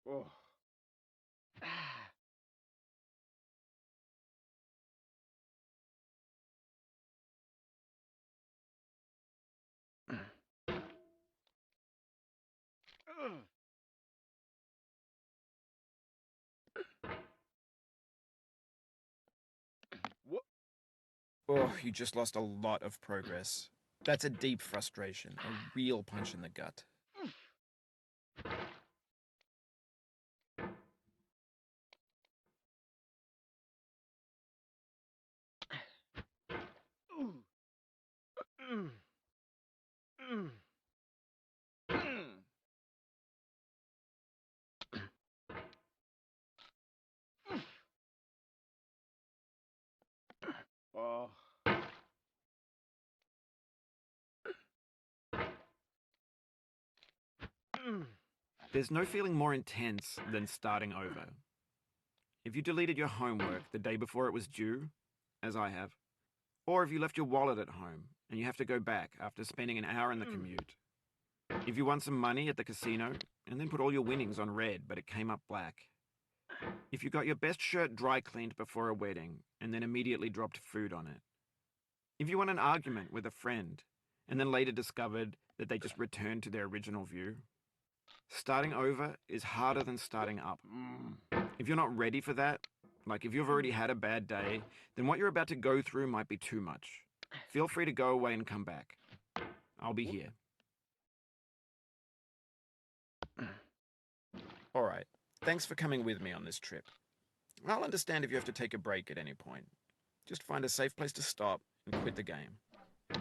Oh. What? Oh, you just lost a lot of progress. That's a deep frustration, a real punch in the gut. Oh. There's no feeling more intense than starting over. If you deleted your homework the day before it was due, as I have, or if you left your wallet at home and you have to go back after spending an hour in the commute. If you won some money at the casino and then put all your winnings on red but it came up black. If you got your best shirt dry cleaned before a wedding and then immediately dropped food on it. If you won an argument with a friend and then later discovered that they just returned to their original view. Starting over is harder than starting up. If you're not ready for that, like if you've already had a bad day, then what you're about to go through might be too much. Feel free to go away and come back. I'll be here. All right. Thanks for coming with me on this trip. I'll understand if you have to take a break at any point. Just find a safe place to stop and quit the game.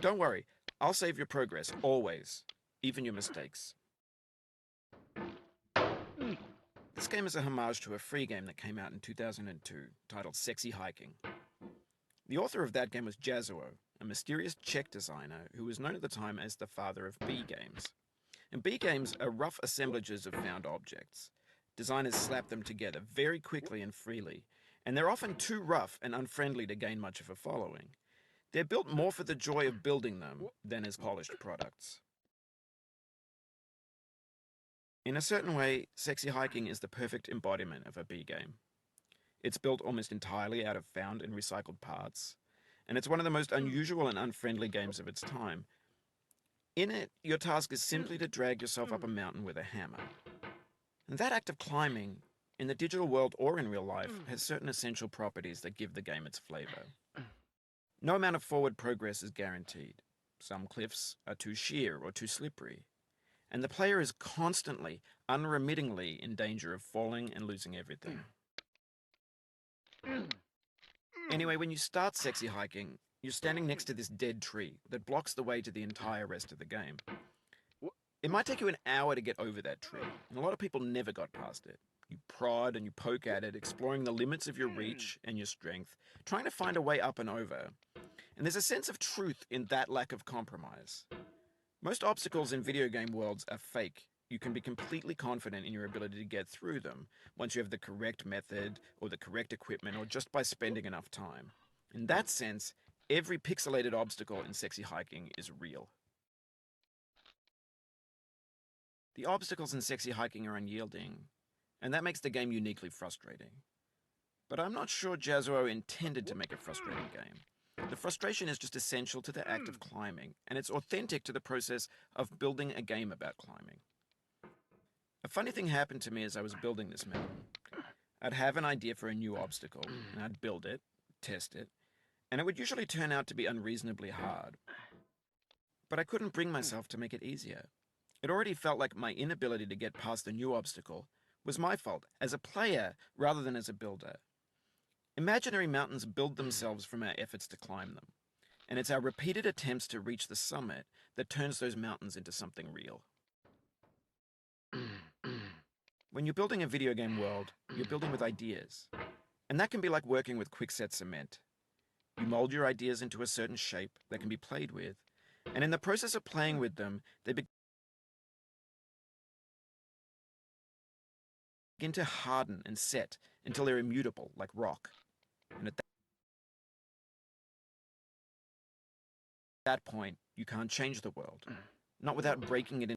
Don't worry, I'll save your progress, always, even your mistakes. This game is a homage to a free game that came out in 2002, titled Sexy Hiking. The author of that game was Jazuo, a mysterious Czech designer who was known at the time as the father of B games. And B games are rough assemblages of found objects. Designers slap them together very quickly and freely, and they're often too rough and unfriendly to gain much of a following. They're built more for the joy of building them than as polished products. In a certain way, Sexy Hiking is the perfect embodiment of a B game. It's built almost entirely out of found and recycled parts, and it's one of the most unusual and unfriendly games of its time. In it, your task is simply to drag yourself up a mountain with a hammer. And that act of climbing, in the digital world or in real life, has certain essential properties that give the game its flavor. No amount of forward progress is guaranteed. Some cliffs are too sheer or too slippery, and the player is constantly, unremittingly in danger of falling and losing everything. Anyway, when you start Sexy Hiking, you're standing next to this dead tree that blocks the way to the entire rest of the game. It might take you an hour to get over that tree, and a lot of people never got past it. You prod and you poke at it, exploring the limits of your reach and your strength, trying to find a way up and over. And there's a sense of truth in that lack of compromise. Most obstacles in video game worlds are fake. You can be completely confident in your ability to get through them once you have the correct method or the correct equipment or just by spending enough time. In that sense, every pixelated obstacle in Sexy Hiking is real. The obstacles in Sexy Hiking are unyielding, and that makes the game uniquely frustrating. But I'm not sure Jazuo intended to make a frustrating game. The frustration is just essential to the act of climbing, and it's authentic to the process of building a game about climbing. A funny thing happened to me as I was building this mountain. I'd have an idea for a new obstacle, and I'd build it, test it, and it would usually turn out to be unreasonably hard. But I couldn't bring myself to make it easier. It already felt like my inability to get past the new obstacle was my fault, as a player rather than as a builder. Imaginary mountains build themselves from our efforts to climb them, and it's our repeated attempts to reach the summit that turns those mountains into something real. When you're building a video game world, you're building with ideas. And that can be like working with quickset cement. You mold your ideas into a certain shape that can be played with, and in the process of playing with them, they begin to harden and set until they're immutable, like rock. And at that point, you can't change the world, not without breaking it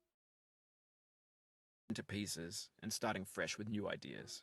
into pieces and starting fresh with new ideas.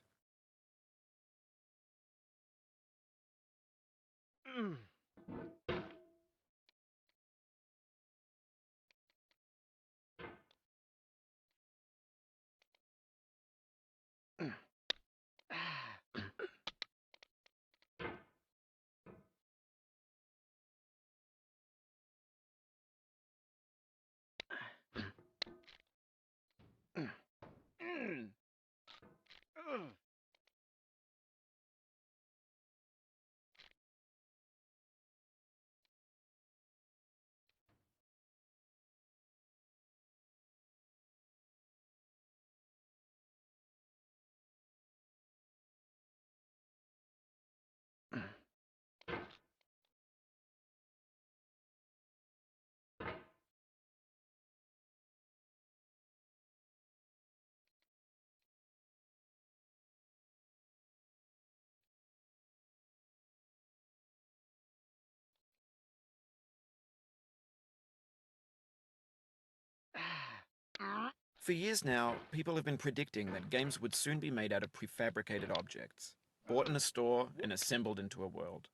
For years now, people have been predicting that games would soon be made out of prefabricated objects, bought in a store and assembled into a world.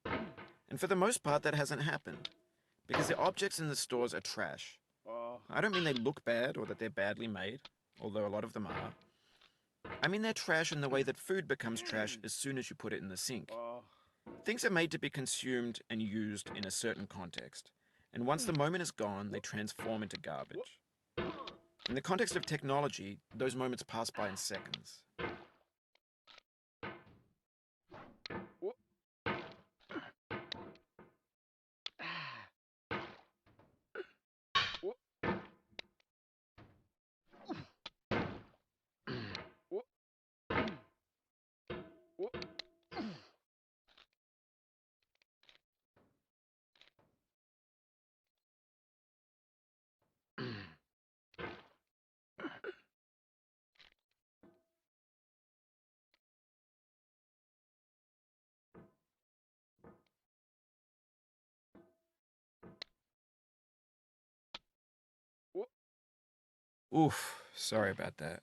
And for the most part, that hasn't happened, because the objects in the stores are trash. I don't mean they look bad or that they're badly made, although a lot of them are. I mean they're trash in the way that food becomes trash as soon as you put it in the sink. Things are made to be consumed and used in a certain context, and once the moment is gone, they transform into garbage. In the context of technology, those moments pass by in seconds. Oof, sorry about that.